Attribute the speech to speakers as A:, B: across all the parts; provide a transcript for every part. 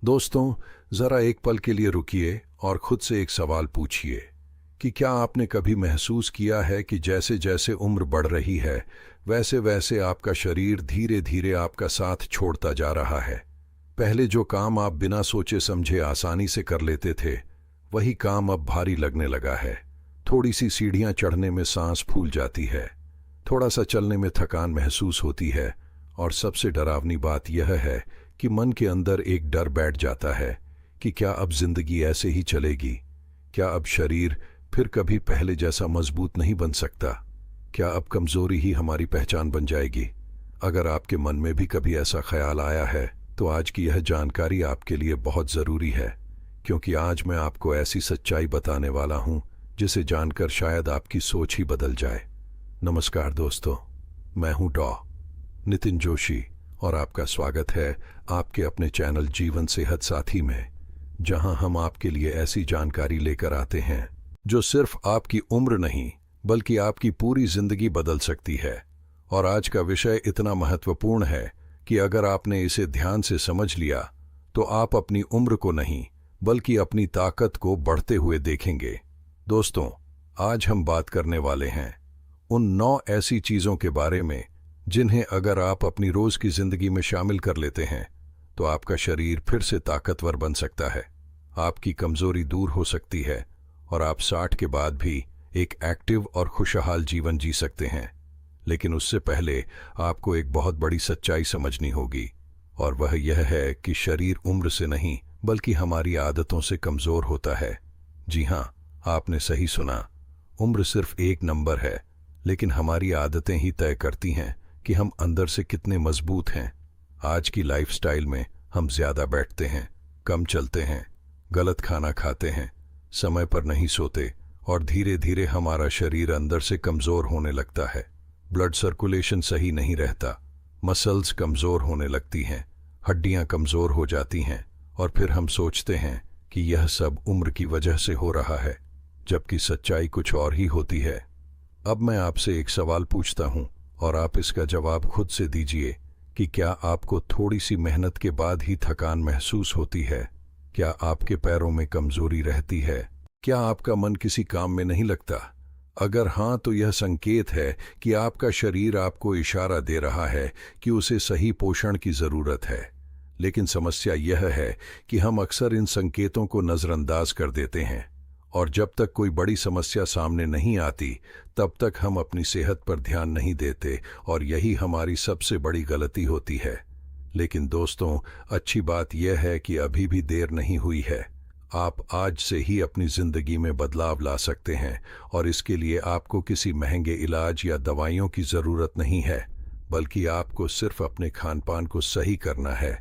A: दोस्तों, जरा एक पल के लिए रुकिए और खुद से एक सवाल पूछिए कि क्या आपने कभी महसूस किया है कि जैसे जैसे उम्र बढ़ रही है वैसे वैसे आपका शरीर धीरे धीरे आपका साथ छोड़ता जा रहा है। पहले जो काम आप बिना सोचे समझे आसानी से कर लेते थे, वही काम अब भारी लगने लगा है। थोड़ी सी सीढ़ियां चढ़ने में सांस फूल जाती है, थोड़ा सा चलने में थकान महसूस होती है, और सबसे डरावनी बात यह है कि मन के अंदर एक डर बैठ जाता है कि क्या अब जिंदगी ऐसे ही चलेगी? क्या अब शरीर फिर कभी पहले जैसा मजबूत नहीं बन सकता? क्या अब कमजोरी ही हमारी पहचान बन जाएगी? अगर आपके मन में भी कभी ऐसा ख्याल आया है तो आज की यह जानकारी आपके लिए बहुत जरूरी है, क्योंकि आज मैं आपको ऐसी सच्चाई बताने वाला हूं जिसे जानकर शायद आपकी सोच ही बदल जाए। नमस्कार दोस्तों, मैं हूं नितिन जोशी और आपका स्वागत है आपके अपने चैनल जीवन सेहत साथी में, जहां हम आपके लिए ऐसी जानकारी लेकर आते हैं जो सिर्फ आपकी उम्र नहीं बल्कि आपकी पूरी जिंदगी बदल सकती है। और आज का विषय इतना महत्वपूर्ण है कि अगर आपने इसे ध्यान से समझ लिया तो आप अपनी उम्र को नहीं बल्कि अपनी ताकत को बढ़ते हुए देखेंगे। दोस्तों, आज हम बात करने वाले हैं उन 9 ऐसी चीजों के बारे में जिन्हें अगर आप अपनी रोज की जिंदगी में शामिल कर लेते हैं तो आपका शरीर फिर से ताकतवर बन सकता है, आपकी कमजोरी दूर हो सकती है और आप 60 के बाद भी एक एक्टिव और खुशहाल जीवन जी सकते हैं। लेकिन उससे पहले आपको एक बहुत बड़ी सच्चाई समझनी होगी, और वह यह है कि शरीर उम्र से नहीं बल्कि हमारी आदतों से कमजोर होता है। जी हां, आपने सही सुना, उम्र सिर्फ एक नंबर है, लेकिन हमारी आदतें ही तय करती हैं कि हम अंदर से कितने मजबूत हैं। आज की लाइफस्टाइल में हम ज्यादा बैठते हैं, कम चलते हैं, गलत खाना खाते हैं, समय पर नहीं सोते, और धीरे धीरे हमारा शरीर अंदर से कमजोर होने लगता है। ब्लड सर्कुलेशन सही नहीं रहता, मसल्स कमजोर होने लगती हैं, हड्डियां कमजोर हो जाती हैं, और फिर हम सोचते हैं कि यह सब उम्र की वजह से हो रहा है, जबकि सच्चाई कुछ और ही होती है। अब मैं आपसे एक सवाल पूछता हूं और आप इसका जवाब खुद से दीजिए कि क्या आपको थोड़ी सी मेहनत के बाद ही थकान महसूस होती है? क्या आपके पैरों में कमजोरी रहती है? क्या आपका मन किसी काम में नहीं लगता? अगर हां, तो यह संकेत है कि आपका शरीर आपको इशारा दे रहा है कि उसे सही पोषण की जरूरत है। लेकिन समस्या यह है कि हम अक्सर इन संकेतों को नजरअंदाज कर देते हैं, और जब तक कोई बड़ी समस्या सामने नहीं आती तब तक हम अपनी सेहत पर ध्यान नहीं देते, और यही हमारी सबसे बड़ी गलती होती है। लेकिन दोस्तों, अच्छी बात यह है कि अभी भी देर नहीं हुई है। आप आज से ही अपनी जिंदगी में बदलाव ला सकते हैं, और इसके लिए आपको किसी महंगे इलाज या दवाइयों की जरूरत नहीं है, बल्कि आपको सिर्फ अपने खान पान को सही करना है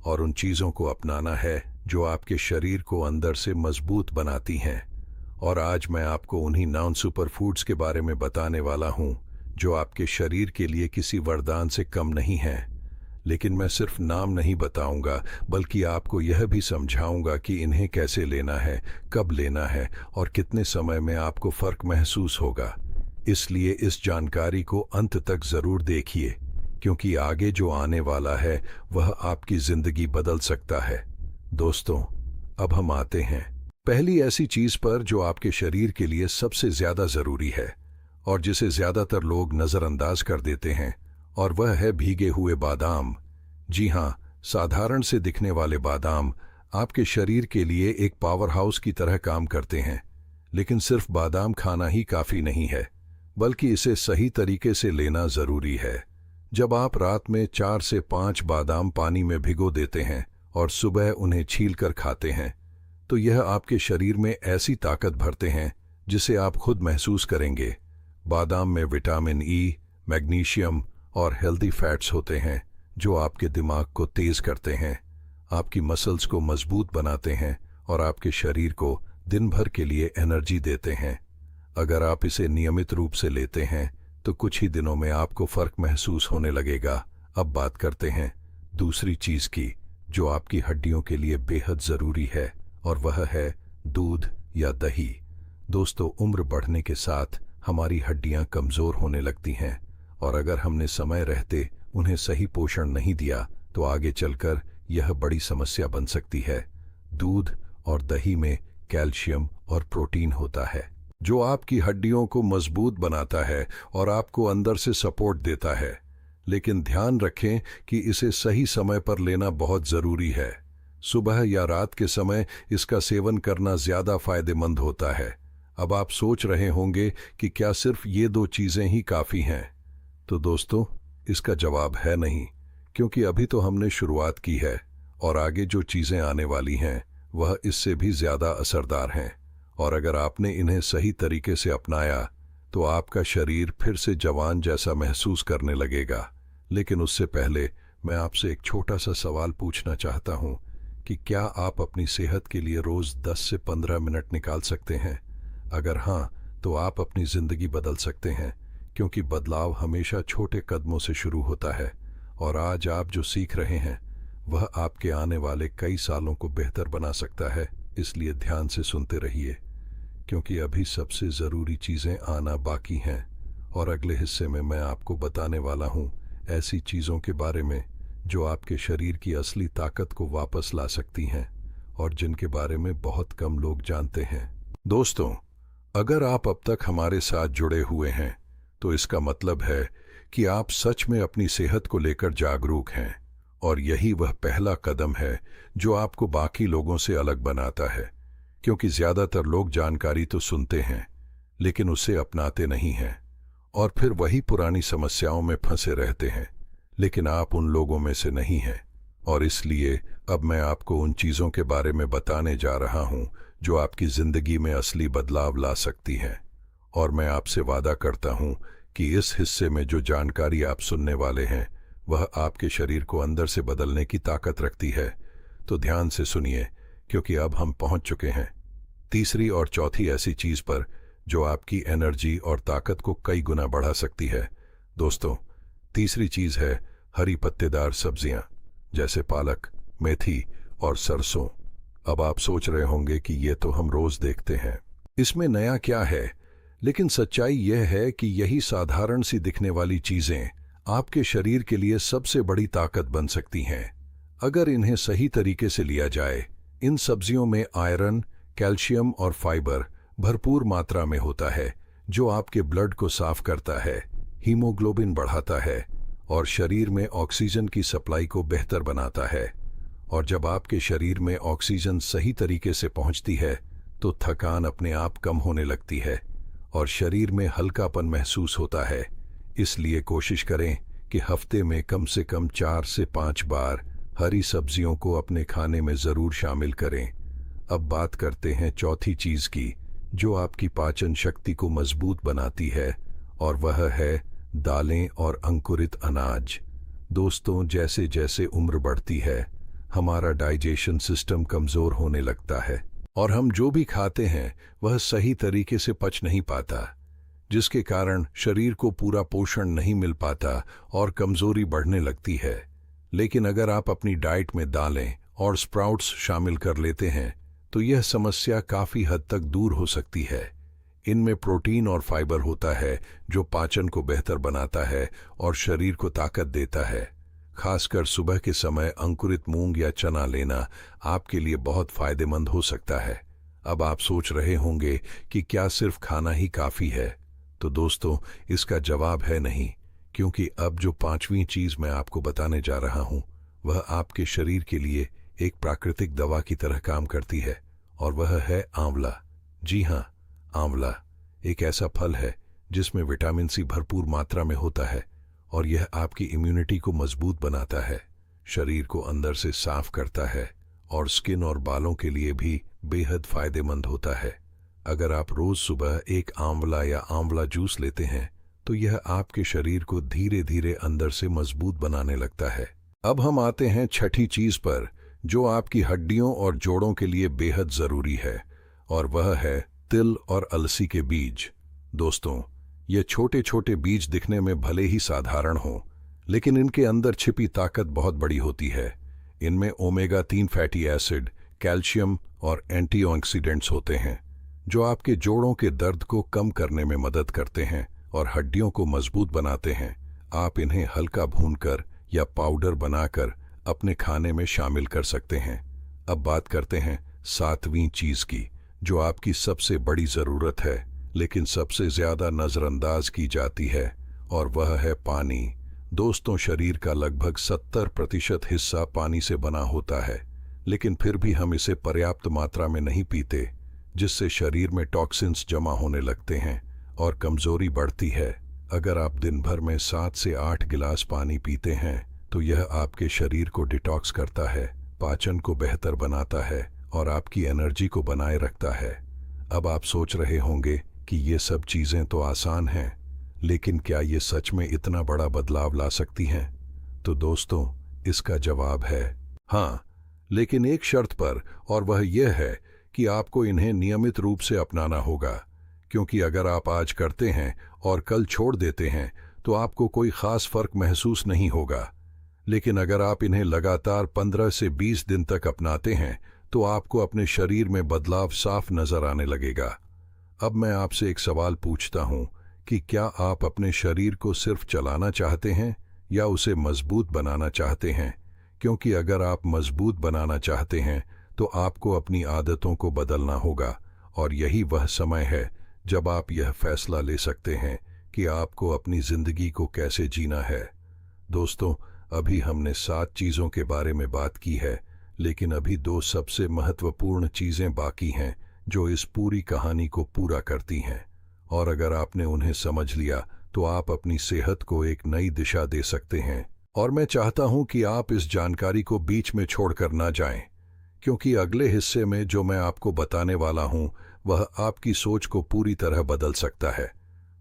A: और उन चीजों को अपनाना है जो आपके शरीर को अंदर से मजबूत बनाती हैं। और आज मैं आपको उन्हीं 9 सुपर फूड्स के बारे में बताने वाला हूं जो आपके शरीर के लिए किसी वरदान से कम नहीं हैं। लेकिन मैं सिर्फ नाम नहीं बताऊंगा, बल्कि आपको यह भी समझाऊंगा कि इन्हें कैसे लेना है, कब लेना है, और कितने समय में आपको फर्क महसूस होगा। इसलिए इस जानकारी को अंत तक जरूर देखिए, क्योंकि आगे जो आने वाला है वह आपकी जिंदगी बदल सकता है। दोस्तों, अब हम आते हैं पहली ऐसी चीज पर जो आपके शरीर के लिए सबसे ज्यादा जरूरी है और जिसे ज्यादातर लोग नजरअंदाज कर देते हैं, और वह है भीगे हुए बादाम। जी हां, साधारण से दिखने वाले बादाम आपके शरीर के लिए एक पावर हाउस की तरह काम करते हैं। लेकिन सिर्फ बादाम खाना ही काफी नहीं है, बल्कि इसे सही तरीके से लेना जरूरी है। जब आप रात में 4 से 5 बादाम पानी में भिगो देते हैं और सुबह उन्हें छीलकर खाते हैं, तो यह आपके शरीर में ऐसी ताकत भरते हैं जिसे आप खुद महसूस करेंगे। बादाम में विटामिन ई, मैग्नीशियम और हेल्दी फैट्स होते हैं जो आपके दिमाग को तेज करते हैं, आपकी मसल्स को मजबूत बनाते हैं और आपके शरीर को दिन भर के लिए एनर्जी देते हैं। अगर आप इसे नियमित रूप से लेते हैं तो कुछ ही दिनों में आपको फर्क महसूस होने लगेगा। अब बात करते हैं दूसरी चीज की जो आपकी हड्डियों के लिए बेहद जरूरी है, और वह है दूध या दही। दोस्तों, उम्र बढ़ने के साथ हमारी हड्डियां कमजोर होने लगती हैं, और अगर हमने समय रहते उन्हें सही पोषण नहीं दिया तो आगे चलकर यह बड़ी समस्या बन सकती है। दूध और दही में कैल्शियम और प्रोटीन होता है जो आपकी हड्डियों को मजबूत बनाता है और आपको अंदर से सपोर्ट देता है। लेकिन ध्यान रखें कि इसे सही समय पर लेना बहुत जरूरी है। सुबह या रात के समय इसका सेवन करना ज्यादा फायदेमंद होता है। अब आप सोच रहे होंगे कि क्या सिर्फ ये 2 चीजें ही काफी हैं? तो दोस्तों, इसका जवाब है नहीं, क्योंकि अभी तो हमने शुरुआत की है और आगे जो चीजें आने वाली हैं वह इससे भी ज्यादा असरदार हैं। और अगर आपने इन्हें सही तरीके से अपनाया तो आपका शरीर फिर से जवान जैसा महसूस करने लगेगा। लेकिन उससे पहले मैं आपसे एक छोटा सा सवाल पूछना चाहता हूं कि क्या आप अपनी सेहत के लिए रोज 10 से 15 मिनट निकाल सकते हैं? अगर हां, तो आप अपनी जिंदगी बदल सकते हैं, क्योंकि बदलाव हमेशा छोटे कदमों से शुरू होता है। और आज आप जो सीख रहे हैं वह आपके आने वाले कई सालों को बेहतर बना सकता है। इसलिए ध्यान से सुनते रहिए, क्योंकि अभी सबसे जरूरी चीजें आना बाकी हैं। और अगले हिस्से में मैं आपको बताने वाला हूं ऐसी चीजों के बारे में जो आपके शरीर की असली ताकत को वापस ला सकती हैं और जिनके बारे में बहुत कम लोग जानते हैं। दोस्तों, अगर आप अब तक हमारे साथ जुड़े हुए हैं तो इसका मतलब है कि आप सच में अपनी सेहत को लेकर जागरूक हैं, और यही वह पहला कदम है जो आपको बाकी लोगों से अलग बनाता है। क्योंकि ज्यादातर लोग जानकारी तो सुनते हैं लेकिन उसे अपनाते नहीं हैं और फिर वही पुरानी समस्याओं में फंसे रहते हैं। लेकिन आप उन लोगों में से नहीं हैं, और इसलिए अब मैं आपको उन चीजों के बारे में बताने जा रहा हूं जो आपकी जिंदगी में असली बदलाव ला सकती हैं। और मैं आपसे वादा करता हूं कि इस हिस्से में जो जानकारी आप सुनने वाले हैं वह आपके शरीर को अंदर से बदलने की ताकत रखती है। तो ध्यान से सुनिए, क्योंकि अब हम पहुंच चुके हैं तीसरी और चौथी ऐसी चीज पर जो आपकी एनर्जी और ताकत को कई गुना बढ़ा सकती है। दोस्तों, तीसरी चीज है हरी पत्तेदार सब्जियां, जैसे पालक, मेथी और सरसों। अब आप सोच रहे होंगे कि ये तो हम रोज देखते हैं, इसमें नया क्या है? लेकिन सच्चाई यह है कि यही साधारण सी दिखने वाली चीजें आपके शरीर के लिए सबसे बड़ी ताकत बन सकती हैं अगर इन्हें सही तरीके से लिया जाए। इन सब्जियों में आयरन, कैल्शियम और फाइबर भरपूर मात्रा में होता है जो आपके ब्लड को साफ करता है, हीमोग्लोबिन बढ़ाता है और शरीर में ऑक्सीजन की सप्लाई को बेहतर बनाता है। और जब आपके शरीर में ऑक्सीजन सही तरीके से पहुंचती है तो थकान अपने आप कम होने लगती है और शरीर में हल्कापन महसूस होता है। इसलिए कोशिश करें कि हफ्ते में कम से कम 4 से 5 बार हरी सब्जियों को अपने खाने में जरूर शामिल करें। अब बात करते हैं चौथी चीज की जो आपकी पाचन शक्ति को मजबूत बनाती है, और वह है दालें और अंकुरित अनाज। दोस्तों, जैसे जैसे उम्र बढ़ती है हमारा डाइजेशन सिस्टम कमजोर होने लगता है और हम जो भी खाते हैं वह सही तरीके से पच नहीं पाता, जिसके कारण शरीर को पूरा पोषण नहीं मिल पाता और कमजोरी बढ़ने लगती है। लेकिन अगर आप अपनी डाइट में दालें और स्प्राउट्स शामिल कर लेते हैं तो यह समस्या काफी हद तक दूर हो सकती है। इनमें प्रोटीन और फाइबर होता है जो पाचन को बेहतर बनाता है और शरीर को ताकत देता है। खासकर सुबह के समय अंकुरित मूंग या चना लेना आपके लिए बहुत फायदेमंद हो सकता है। अब आप सोच रहे होंगे कि क्या सिर्फ खाना ही काफी है? तो दोस्तों, इसका जवाब है नहीं, क्योंकि अब जो 5वीं चीज मैं आपको बताने जा रहा हूं वह आपके शरीर के लिए एक प्राकृतिक दवा की तरह काम करती है, और वह है आंवला। जी हां, आंवला एक ऐसा फल है जिसमें विटामिन सी भरपूर मात्रा में होता है और यह आपकी इम्यूनिटी को मजबूत बनाता है, शरीर को अंदर से साफ करता है और स्किन और बालों के लिए भी बेहद फायदेमंद होता है। अगर आप रोज सुबह एक आंवला या आंवला जूस लेते हैं तो यह आपके शरीर को धीरे धीरे अंदर से मजबूत बनाने लगता है। अब हम आते हैं छठी चीज पर जो आपकी हड्डियों और जोड़ों के लिए बेहद जरूरी है, और वह है तिल और अलसी के बीज। दोस्तों, ये छोटे छोटे बीज दिखने में भले ही साधारण हों, लेकिन इनके अंदर छिपी ताकत बहुत बड़ी होती है। इनमें ओमेगा 3 फैटी एसिड, कैल्शियम और एंटीऑक्सीडेंट्स होते हैं जो आपके जोड़ों के दर्द को कम करने में मदद करते हैं और हड्डियों को मजबूत बनाते हैं। आप इन्हें हल्का भूनकर या पाउडर बनाकर अपने खाने में शामिल कर सकते हैं। अब बात करते हैं 7वीं चीज की, जो आपकी सबसे बड़ी जरूरत है लेकिन सबसे ज्यादा नजरअंदाज की जाती है, और वह है पानी। दोस्तों, शरीर का लगभग 70% हिस्सा पानी से बना होता है, लेकिन फिर भी हम इसे पर्याप्त मात्रा में नहीं पीते, जिससे शरीर में टॉक्सिन्स जमा होने लगते हैं और कमजोरी बढ़ती है। अगर आप दिन भर में 7 से 8 गिलास पानी पीते हैं तो यह आपके शरीर को डिटॉक्स करता है, पाचन को बेहतर बनाता है और आपकी एनर्जी को बनाए रखता है। अब आप सोच रहे होंगे कि ये सब चीजें तो आसान हैं, लेकिन क्या ये सच में इतना बड़ा बदलाव ला सकती हैं? तो दोस्तों, इसका जवाब है हाँ, लेकिन एक शर्त पर, और वह यह है कि आपको इन्हें नियमित रूप से अपनाना होगा। क्योंकि अगर आप आज करते हैं और कल छोड़ देते हैं तो आपको कोई खास फर्क महसूस नहीं होगा, लेकिन अगर आप इन्हें लगातार 15 से 20 दिन तक अपनाते हैं तो आपको अपने शरीर में बदलाव साफ नजर आने लगेगा। अब मैं आपसे एक सवाल पूछता हूं कि क्या आप अपने शरीर को सिर्फ चलाना चाहते हैं या उसे मजबूत बनाना चाहते हैं? क्योंकि अगर आप मजबूत बनाना चाहते हैं तो आपको अपनी आदतों को बदलना होगा, और यही वह समय है जब आप यह फैसला ले सकते हैं कि आपको अपनी जिंदगी को कैसे जीना है। दोस्तों, अभी हमने 7 चीजों के बारे में बात की है, लेकिन अभी 2 सबसे महत्वपूर्ण चीजें बाकी हैं जो इस पूरी कहानी को पूरा करती हैं, और अगर आपने उन्हें समझ लिया तो आप अपनी सेहत को एक नई दिशा दे सकते हैं। और मैं चाहता हूं कि आप इस जानकारी को बीच में छोड़कर ना जाएं, क्योंकि अगले हिस्से में जो मैं आपको बताने वाला हूं वह आपकी सोच को पूरी तरह बदल सकता है।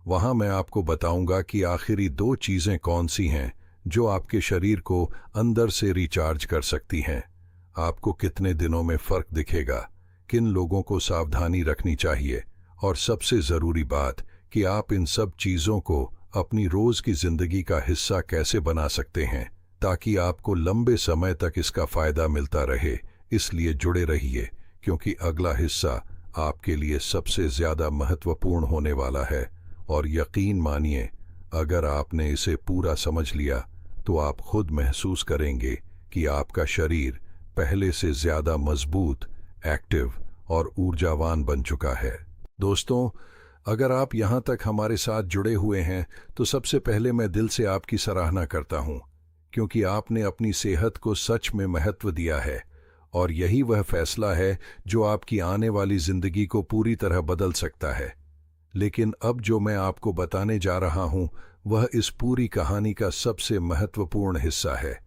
A: वहां मैं आपको बताऊंगा कि आखिरी 2 चीजें कौन सी हैं जो आपके शरीर को अंदर से रिचार्ज कर सकती हैं। आपको कितने दिनों में फर्क दिखेगा, किन लोगों को सावधानी रखनी चाहिए, और सबसे जरूरी बात कि आप इन सब चीजों को अपनी रोज की जिंदगी का हिस्सा कैसे बना सकते हैं, ताकि आपको लंबे समय तक इसका फायदा मिलता रहे। इसलिए जुड़े रहिए, क्योंकि अगला हिस्सा आपके लिए सबसे ज्यादा महत्वपूर्ण होने वाला है। और यकीन मानिए, अगर आपने इसे पूरा समझ लिया तो आप खुद महसूस करेंगे कि आपका शरीर पहले से ज्यादा मजबूत, एक्टिव और ऊर्जावान बन चुका है। दोस्तों, अगर आप यहां तक हमारे साथ जुड़े हुए हैं तो सबसे पहले मैं दिल से आपकी सराहना करता हूं, क्योंकि आपने अपनी सेहत को सच में महत्व दिया है, और यही वह फैसला है जो आपकी आने वाली जिंदगी को पूरी तरह बदल सकता है। लेकिन अब जो मैं आपको बताने जा रहा हूं वह इस पूरी कहानी का सबसे महत्वपूर्ण हिस्सा है,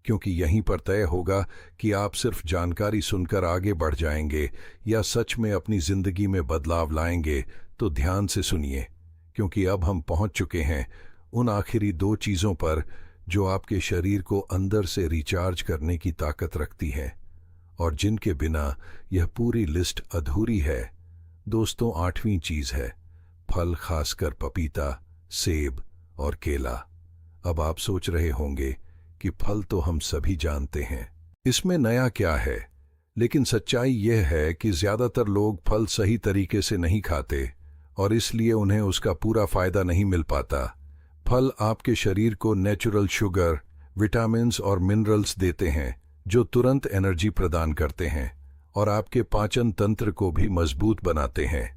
A: क्योंकि यहीं पर तय होगा कि आप सिर्फ जानकारी सुनकर आगे बढ़ जाएंगे या सच में अपनी जिंदगी में बदलाव लाएंगे। तो ध्यान से सुनिए, क्योंकि अब हम पहुंच चुके हैं उन आखिरी 2 चीजों पर जो आपके शरीर को अंदर से रिचार्ज करने की ताकत रखती है, और जिनके बिना यह पूरी लिस्ट अधूरी है। दोस्तों, 8वीं चीज है फल, खासकर पपीता, सेब और केला। अब आप सोच रहे होंगे कि फल तो हम सभी जानते हैं, इसमें नया क्या है? लेकिन सच्चाई यह है कि ज्यादातर लोग फल सही तरीके से नहीं खाते, और इसलिए उन्हें उसका पूरा फायदा नहीं मिल पाता। फल आपके शरीर को नेचुरल शुगर, विटामिन्स और मिनरल्स देते हैं जो तुरंत एनर्जी प्रदान करते हैं और आपके पाचन तंत्र को भी मजबूत बनाते हैं।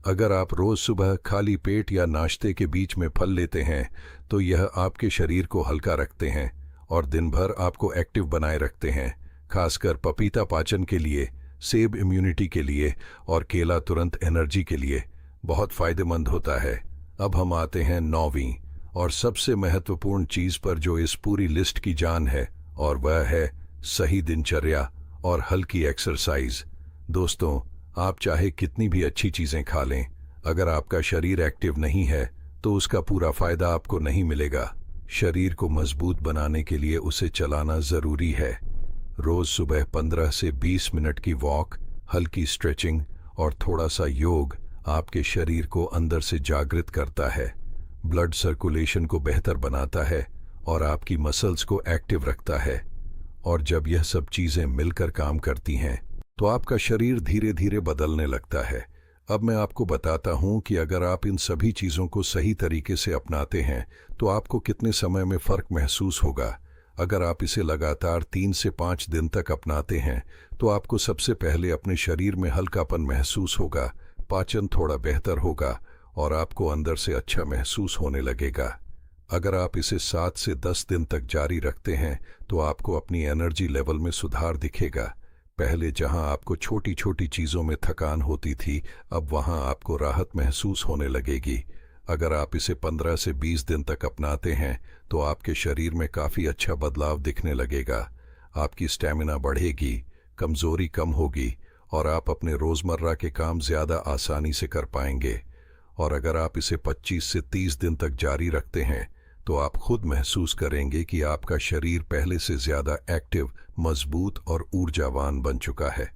A: अगर आप रोज सुबह खाली पेट या नाश्ते के बीच में फल लेते हैं तो यह आपके शरीर को हल्का रखते हैं और दिन भर आपको एक्टिव बनाए रखते हैं। खासकर पपीता पाचन के लिए, सेब इम्यूनिटी के लिए और केला तुरंत एनर्जी के लिए बहुत फायदेमंद होता है। अब हम आते हैं 9वीं और सबसे महत्वपूर्ण चीज पर जो इस पूरी लिस्ट की जान है, और वह है सही दिनचर्या और हल्की एक्सरसाइज। दोस्तों, आप चाहे कितनी भी अच्छी चीजें खा लें, अगर आपका शरीर एक्टिव नहीं है तो उसका पूरा फायदा आपको नहीं मिलेगा। शरीर को मजबूत बनाने के लिए उसे चलाना जरूरी है। रोज सुबह 15 से 20 मिनट की वॉक, हल्की स्ट्रेचिंग और थोड़ा सा योग आपके शरीर को अंदर से जागृत करता है, ब्लड सर्कुलेशन को बेहतर बनाता है और आपकी मसल्स को एक्टिव रखता है। और जब यह सब चीजें मिलकर काम करती हैं तो आपका शरीर धीरे धीरे बदलने लगता है। अब मैं आपको बताता हूं कि अगर आप इन सभी चीजों को सही तरीके से अपनाते हैं तो आपको कितने समय में फर्क महसूस होगा। अगर आप इसे लगातार 3 से 5 दिन तक अपनाते हैं तो आपको सबसे पहले अपने शरीर में हल्कापन महसूस होगा, पाचन थोड़ा बेहतर होगा और आपको अंदर से अच्छा महसूस होने लगेगा। अगर आप इसे 7 से 10 दिन तक जारी रखते हैं तो आपको अपनी एनर्जी लेवल में सुधार दिखेगा। पहले जहां आपको छोटी छोटी चीज़ों में थकान होती थी, अब वहां आपको राहत महसूस होने लगेगी। अगर आप इसे 15 से 20 दिन तक अपनाते हैं तो आपके शरीर में काफ़ी अच्छा बदलाव दिखने लगेगा। आपकी स्टैमिना बढ़ेगी, कमज़ोरी कम होगी और आप अपने रोज़मर्रा के काम ज़्यादा आसानी से कर पाएंगे। और अगर आप इसे 25 से 30 दिन तक जारी रखते हैं तो आप खुद महसूस करेंगे कि आपका शरीर पहले से ज़्यादा एक्टिव, मजबूत और ऊर्जावान बन चुका है।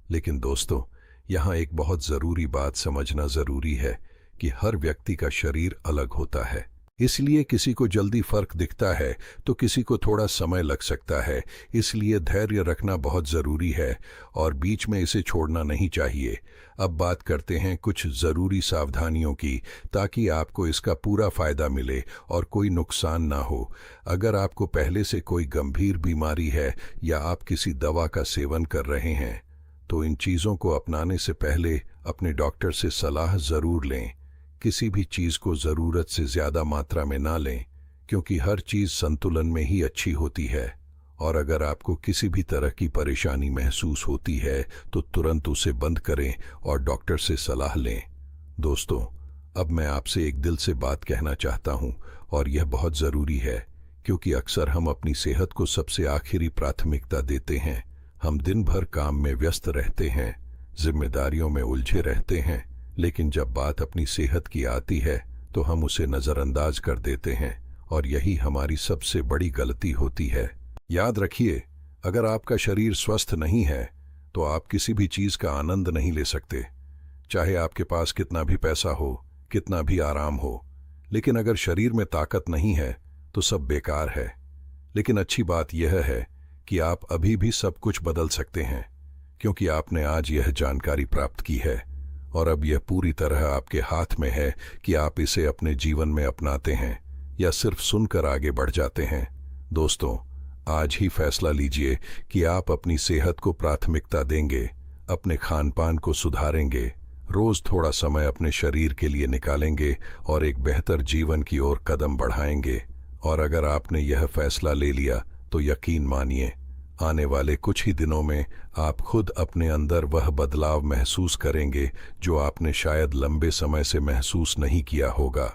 A: लेकिन दोस्तों, यहाँ एक बहुत ज़रूरी बात समझना ज़रूरी है कि हर व्यक्ति का शरीर अलग होता है। इसलिए किसी को जल्दी फर्क दिखता है तो किसी को थोड़ा समय लग सकता है। इसलिए धैर्य रखना बहुत ज़रूरी है और बीच में इसे छोड़ना नहीं चाहिए। अब बात करते हैं कुछ ज़रूरी सावधानियों की, ताकि आपको इसका पूरा फ़ायदा मिले और कोई नुकसान ना हो। अगर आपको पहले से कोई गंभीर बीमारी है या आप किसी दवा का सेवन कर रहे हैं तो इन चीज़ों को अपनाने से पहले अपने डॉक्टर से सलाह ज़रूर लें। किसी भी चीज़ को ज़रूरत से ज़्यादा मात्रा में ना लें, क्योंकि हर चीज़ संतुलन में ही अच्छी होती है। और अगर आपको किसी भी तरह की परेशानी महसूस होती है तो तुरंत उसे बंद करें और डॉक्टर से सलाह लें। दोस्तों, अब मैं आपसे एक दिल से बात कहना चाहता हूँ और यह बहुत ज़रूरी है, क्योंकि अक्सर हम अपनी सेहत को सबसे आखिरी प्राथमिकता देते हैं। हम दिन भर काम में व्यस्त रहते हैं, जिम्मेदारियों में उलझे रहते हैं, लेकिन जब बात अपनी सेहत की आती है तो हम उसे नज़रअंदाज कर देते हैं और यही हमारी सबसे बड़ी गलती होती है। याद रखिए, अगर आपका शरीर स्वस्थ नहीं है तो आप किसी भी चीज़ का आनंद नहीं ले सकते। चाहे आपके पास कितना भी पैसा हो, कितना भी आराम हो, लेकिन अगर शरीर में ताकत नहीं है तो सब बेकार है। लेकिन अच्छी बात यह है कि आप अभी भी सब कुछ बदल सकते हैं, क्योंकि आपने आज यह जानकारी प्राप्त की है और अब यह पूरी तरह आपके हाथ में है कि आप इसे अपने जीवन में अपनाते हैं या सिर्फ सुनकर आगे बढ़ जाते हैं। दोस्तों, आज ही फैसला लीजिए कि आप अपनी सेहत को प्राथमिकता देंगे, अपने खान पान को सुधारेंगे, रोज थोड़ा समय अपने शरीर के लिए निकालेंगे और एक बेहतर जीवन की ओर कदम बढ़ाएंगे। और अगर आपने यह फैसला ले लिया तो यकीन मानिए, आने वाले कुछ ही दिनों में आप खुद अपने अंदर वह बदलाव महसूस करेंगे जो आपने शायद लंबे समय से महसूस नहीं किया होगा।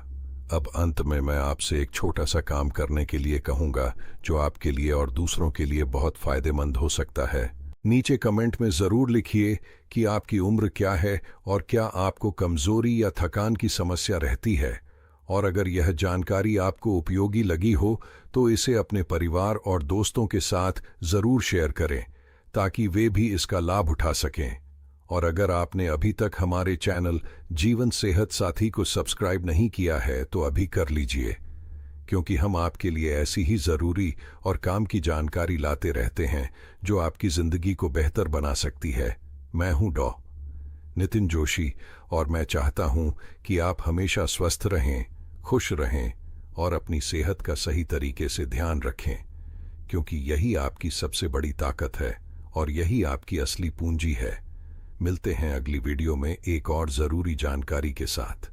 A: अब अंत में मैं आपसे एक छोटा सा काम करने के लिए कहूँगा जो आपके लिए और दूसरों के लिए बहुत फायदेमंद हो सकता है। नीचे कमेंट में ज़रूर लिखिए कि आपकी उम्र क्या है और क्या आपको कमज़ोरी या थकान की समस्या रहती है। और अगर यह जानकारी आपको उपयोगी लगी हो तो इसे अपने परिवार और दोस्तों के साथ ज़रूर शेयर करें, ताकि वे भी इसका लाभ उठा सकें। और अगर आपने अभी तक हमारे चैनल जीवन सेहत साथी को सब्सक्राइब नहीं किया है तो अभी कर लीजिए, क्योंकि हम आपके लिए ऐसी ही ज़रूरी और काम की जानकारी लाते रहते हैं जो आपकी ज़िंदगी को बेहतर बना सकती है। मैं हूं डॉ. नितिन जोशी और मैं चाहता हूं कि आप हमेशा स्वस्थ रहें, खुश रहें और अपनी सेहत का सही तरीके से ध्यान रखें, क्योंकि यही आपकी सबसे बड़ी ताकत है और यही आपकी असली पूंजी है। मिलते हैं अगली वीडियो में एक और ज़रूरी जानकारी के साथ।